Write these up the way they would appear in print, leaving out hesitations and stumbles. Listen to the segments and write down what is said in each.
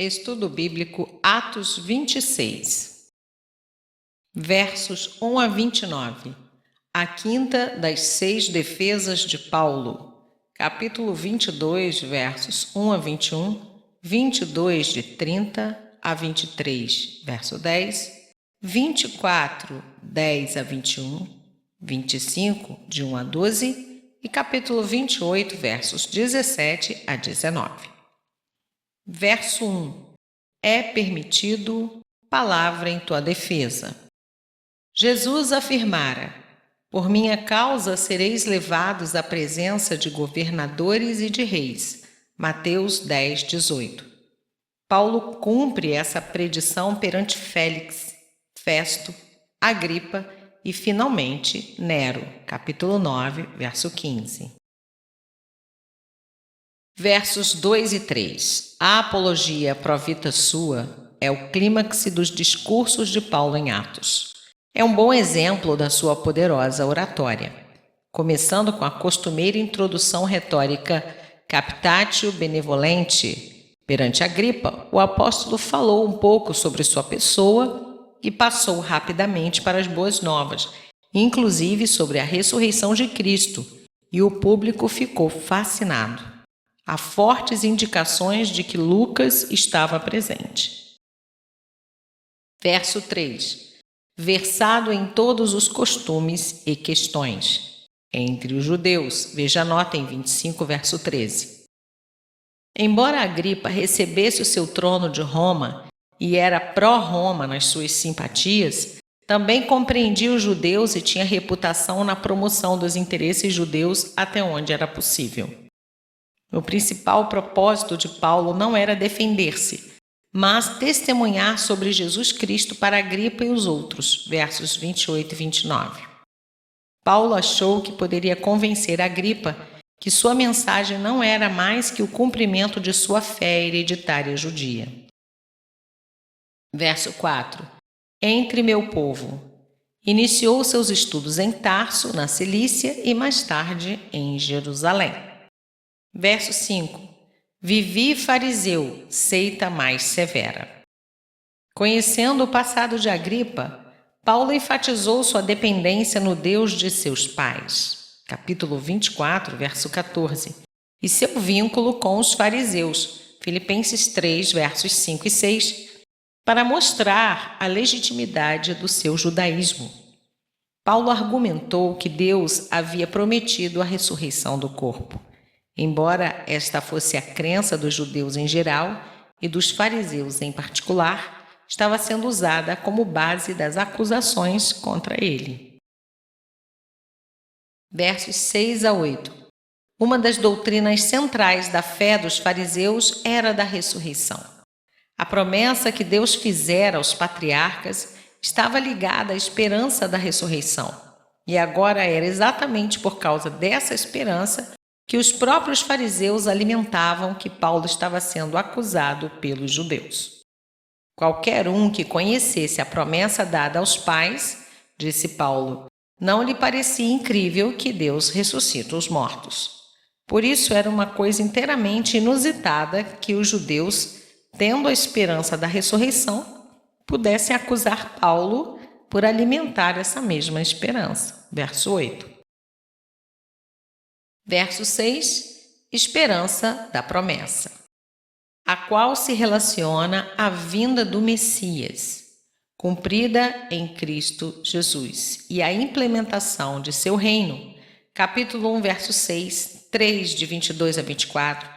Estudo Bíblico Atos 26, versos 1 a 29. A quinta das 6 defesas de Paulo. Capítulo 22, versos 1 a 21, 22 de 30 a 23, verso 10, 24, 10 a 21, 25, de 1 a 12 e capítulo 28, versos 17 a 19. Verso 1. É permitido palavra em tua defesa. Jesus afirmara: por minha causa sereis levados à presença de governadores e de reis. Mateus 10, 18. Paulo cumpre essa predição perante Félix, Festo, Agripa e, finalmente, Nero. Capítulo 9, verso 15. Versos 2 e 3. A apologia provita sua é o clímax dos discursos de Paulo em Atos. É um bom exemplo da sua poderosa oratória. Começando com a costumeira introdução retórica Captatio Benevolente. Perante Agripa, o apóstolo falou um pouco sobre sua pessoa e passou rapidamente para as boas novas, inclusive sobre a ressurreição de Cristo, e o público ficou fascinado. Há fortes indicações de que Lucas estava presente. Verso 3. Versado em todos os costumes e questões. Entre os judeus, veja a nota em 25, verso 13. Embora Agripa recebesse o seu trono de Roma e era pró-Roma nas suas simpatias, também compreendia os judeus e tinha reputação na promoção dos interesses judeus até onde era possível. O principal propósito de Paulo não era defender-se, mas testemunhar sobre Jesus Cristo para Agripa e os outros, versos 28 e 29. Paulo achou que poderia convencer Agripa que sua mensagem não era mais que o cumprimento de sua fé hereditária judia. Verso 4. Entre meu povo. Iniciou seus estudos em Tarso, na Cilícia, e mais tarde em Jerusalém. Verso 5. Vivi fariseu, seita mais severa. Conhecendo o passado de Agripa, Paulo enfatizou sua dependência no Deus de seus pais. Capítulo 24, verso 14. E seu vínculo com os fariseus. Filipenses 3, versos 5 e 6, para mostrar a legitimidade do seu judaísmo. Paulo argumentou que Deus havia prometido a ressurreição do corpo. Embora esta fosse a crença dos judeus em geral e dos fariseus em particular, estava sendo usada como base das acusações contra ele. Versos 6 a 8. Uma das doutrinas centrais da fé dos fariseus era da ressurreição. A promessa que Deus fizera aos patriarcas estava ligada à esperança da ressurreição, e agora era exatamente por causa dessa esperança que os próprios fariseus alimentavam que Paulo estava sendo acusado pelos judeus. Qualquer um que conhecesse a promessa dada aos pais, disse Paulo, não lhe parecia incrível que Deus ressuscita os mortos. Por isso era uma coisa inteiramente inusitada que os judeus, tendo a esperança da ressurreição, pudessem acusar Paulo por alimentar essa mesma esperança. Verso 8. Verso 6. Esperança da promessa, a qual se relaciona à vinda do Messias, cumprida em Cristo Jesus, e a implementação de seu reino. Capítulo 1, verso 6, 3, de 22 a 24,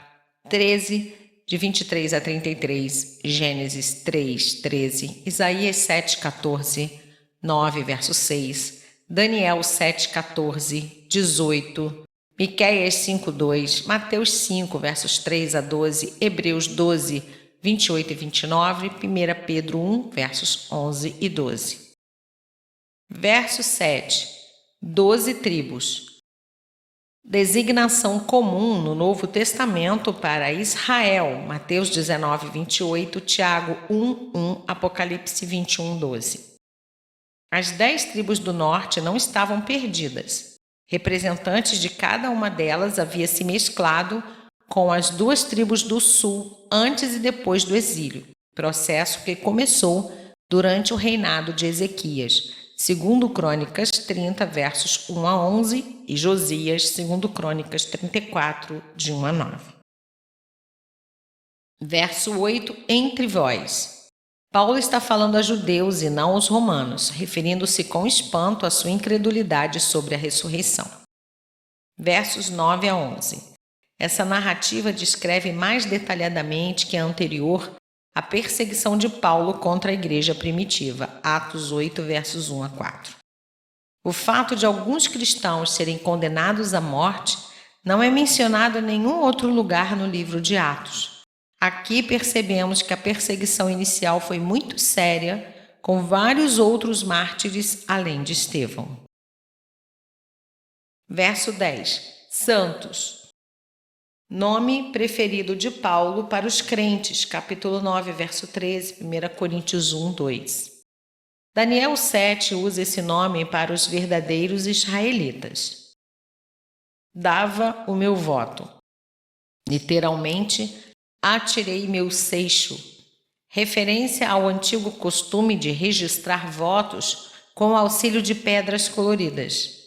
13, de 23 a 33, Gênesis 3, 13, Isaías 7, 14, 9, verso 6, Daniel 7, 14, 18, Miqueias 5, 2, Mateus 5, versos 3 a 12, Hebreus 12, 28 e 29, 1 Pedro 1, versos 11 e 12. Verso 7. 12 tribos. Designação comum no Novo Testamento para Israel, Mateus 19, 28, Tiago 1, 1, Apocalipse 21, 12. As 10 tribos do norte não estavam perdidas. Representantes de cada uma delas havia se mesclado com as 2 tribos do sul antes e depois do exílio, processo que começou durante o reinado de Ezequias, segundo Crônicas 30, versos 1 a 11, e Josias, segundo Crônicas 34, de 1 a 9. Verso 8, entre vós. Paulo está falando a judeus e não aos romanos, referindo-se com espanto à sua incredulidade sobre a ressurreição. Versos 9 a 11. Essa narrativa descreve mais detalhadamente que a anterior a perseguição de Paulo contra a igreja primitiva, Atos 8, versos 1 a 4. O fato de alguns cristãos serem condenados à morte não é mencionado em nenhum outro lugar no livro de Atos. Aqui percebemos que a perseguição inicial foi muito séria, com vários outros mártires além de Estevão. Verso 10. Santos. Nome preferido de Paulo para os crentes, capítulo 9, verso 13, 1 Coríntios 1, 2. Daniel 7 usa esse nome para os verdadeiros israelitas. Dava o meu voto. Literalmente, atirei meu seixo. Referência ao antigo costume de registrar votos com o auxílio de pedras coloridas.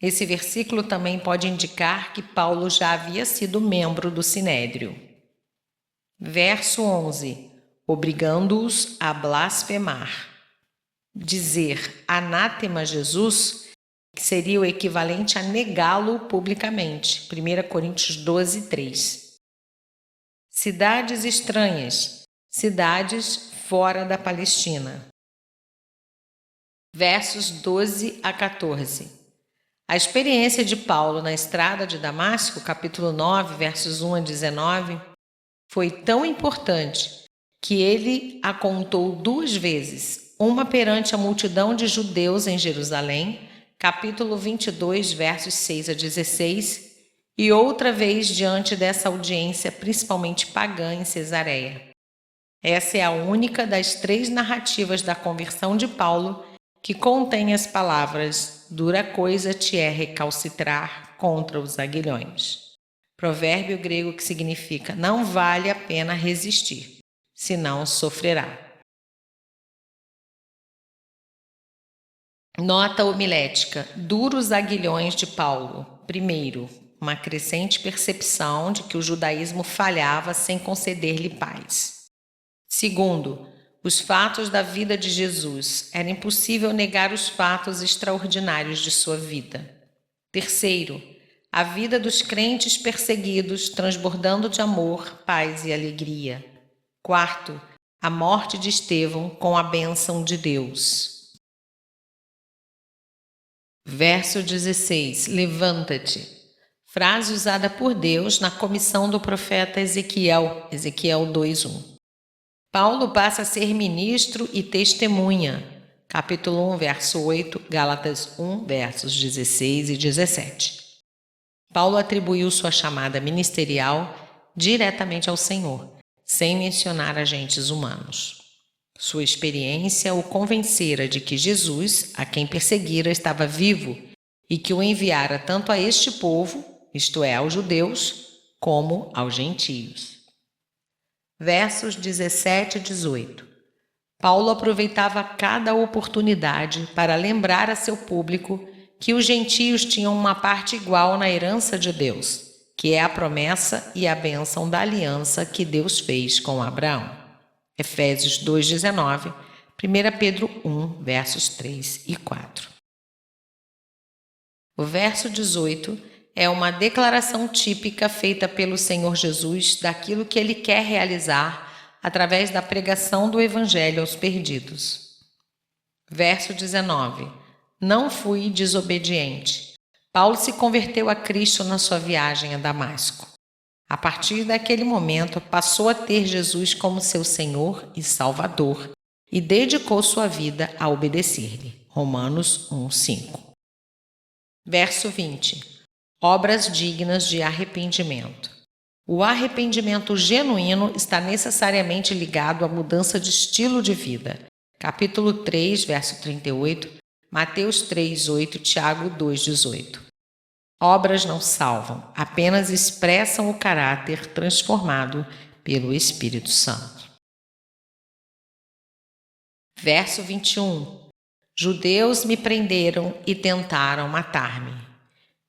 Esse versículo também pode indicar que Paulo já havia sido membro do Sinédrio. Verso 11. Obrigando-os a blasfemar. Dizer anátema Jesus, que seria o equivalente a negá-lo publicamente. 1 Coríntios 12, 3. Cidades estranhas. Cidades fora da Palestina. Versos 12 a 14. A experiência de Paulo na estrada de Damasco, capítulo 9, versos 1 a 19, foi tão importante que ele a contou 2 vezes, uma perante a multidão de judeus em Jerusalém, capítulo 22, versos 6 a 16, e outra vez diante dessa audiência principalmente pagã em Cesareia. Essa é a única das 3 narrativas da conversão de Paulo que contém as palavras dura coisa te é recalcitrar contra os aguilhões. Provérbio grego que significa não vale a pena resistir, senão sofrerá. Nota homilética: duros aguilhões de Paulo. Primeiro, uma crescente percepção de que o judaísmo falhava sem conceder-lhe paz. Segundo, os fatos da vida de Jesus. Era impossível negar os fatos extraordinários de sua vida. Terceiro, a vida dos crentes perseguidos, transbordando de amor, paz e alegria. Quarto, a morte de Estevão com a bênção de Deus. Verso 16. Levanta-te. Frase usada por Deus na comissão do profeta Ezequiel, Ezequiel 2:1. Paulo passa a ser ministro e testemunha. Capítulo 1, verso 8, Gálatas 1, versos 16 e 17. Paulo atribuiu sua chamada ministerial diretamente ao Senhor, sem mencionar agentes humanos. Sua experiência o convencera de que Jesus, a quem perseguira, estava vivo e que o enviara tanto a este povo, isto é, aos judeus, como aos gentios. Versos 17 e 18. Paulo aproveitava cada oportunidade para lembrar a seu público que os gentios tinham uma parte igual na herança de Deus, que é a promessa e a bênção da aliança que Deus fez com Abraão. Efésios 2:19, 1 Pedro 1, versos 3 e 4. O verso 18 é uma declaração típica feita pelo Senhor Jesus daquilo que ele quer realizar através da pregação do Evangelho aos perdidos. Verso 19. Não fui desobediente. Paulo se converteu a Cristo na sua viagem a Damasco. A partir daquele momento, passou a ter Jesus como seu Senhor e Salvador e dedicou sua vida a obedecer-lhe. Romanos 1:5. Verso 20. Obras dignas de arrependimento. O arrependimento genuíno está necessariamente ligado à mudança de estilo de vida. Capítulo 3, verso 38, Mateus 3:8, Tiago 2:18. Obras não salvam, apenas expressam o caráter transformado pelo Espírito Santo. Verso 21. Judeus me prenderam e tentaram matar-me.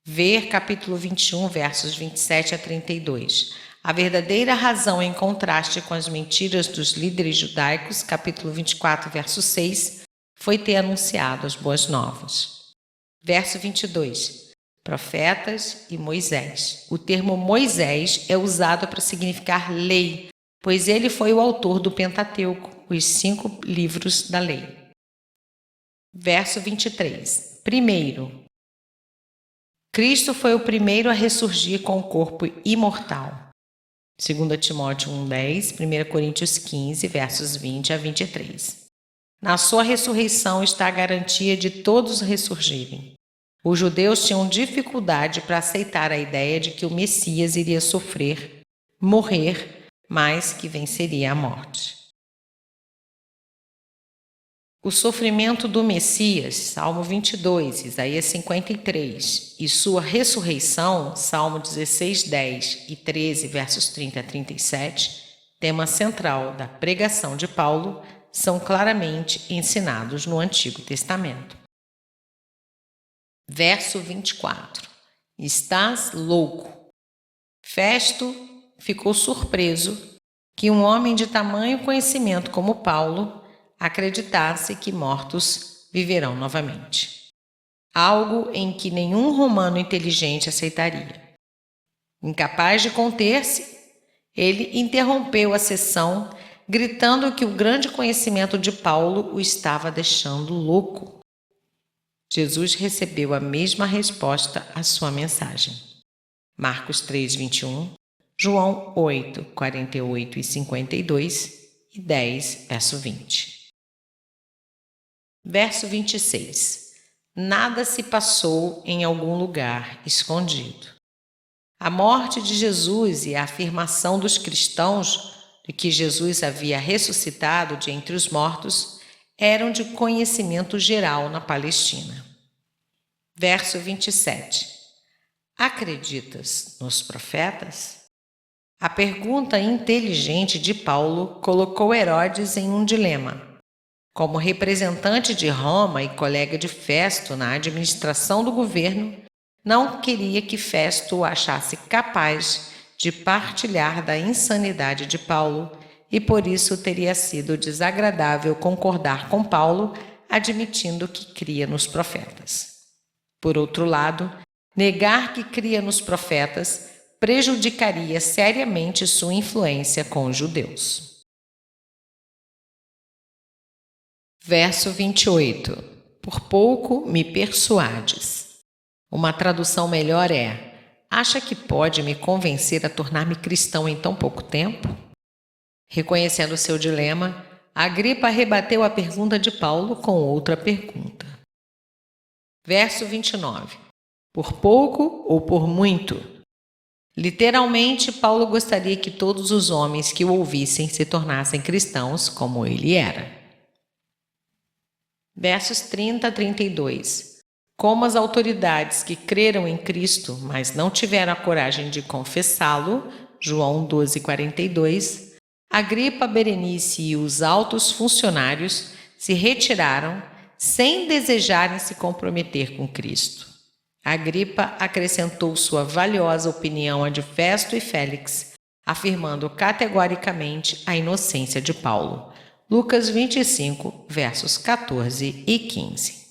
Ver capítulo 21, versos 27 a 32. A verdadeira razão em contraste com as mentiras dos líderes judaicos, capítulo 24, verso 6, foi ter anunciado as boas novas. Verso 22. Profetas e Moisés. O termo Moisés é usado para significar lei, pois ele foi o autor do Pentateuco, os 5 livros da lei. Verso 23. Primeiro, Cristo foi o primeiro a ressurgir com o corpo imortal. 2 Timóteo 1,10, 1 Coríntios 15, versos 20 a 23. Na sua ressurreição está a garantia de todos ressurgirem. Os judeus tinham dificuldade para aceitar a ideia de que o Messias iria sofrer, morrer, mas que venceria a morte. O sofrimento do Messias, Salmo 22, Isaías 53, e sua ressurreição, Salmo 16, 10 e 13, versos 30 a 37, tema central da pregação de Paulo, são claramente ensinados no Antigo Testamento. Verso 24. Estás louco. Festo ficou surpreso que um homem de tamanho conhecimento como Paulo acreditasse que mortos viverão novamente. Algo em que nenhum romano inteligente aceitaria. Incapaz de conter-se, ele interrompeu a sessão, gritando que o grande conhecimento de Paulo o estava deixando louco. Jesus recebeu a mesma resposta à sua mensagem. Marcos 3, 21, João 8, 48 e 52 e 10, verso 20. Verso 26. Nada se passou em algum lugar escondido. A morte de Jesus e a afirmação dos cristãos de que Jesus havia ressuscitado de entre os mortos eram de conhecimento geral na Palestina. Verso 27. Acreditas nos profetas? A pergunta inteligente de Paulo colocou Herodes em um dilema. Como representante de Roma e colega de Festo na administração do governo, não queria que Festo o achasse capaz de partilhar da insanidade de Paulo e por isso teria sido desagradável concordar com Paulo, admitindo que cria nos profetas. Por outro lado, negar que cria nos profetas prejudicaria seriamente sua influência com os judeus. Verso 28. Por pouco me persuades. Uma tradução melhor é: acha que pode me convencer a tornar-me cristão em tão pouco tempo? Reconhecendo seu dilema, Agripa rebateu a pergunta de Paulo com outra pergunta. Verso 29. Por pouco ou por muito? Literalmente, Paulo gostaria que todos os homens que o ouvissem se tornassem cristãos como ele era. Versos 30 a 32. Como as autoridades que creram em Cristo, mas não tiveram a coragem de confessá-lo, João 12, 42, Agripa, Berenice e os altos funcionários se retiraram sem desejarem se comprometer com Cristo. Agripa acrescentou sua valiosa opinião à de Festo e Félix, afirmando categoricamente a inocência de Paulo. Lucas 25, versos 14 e 15.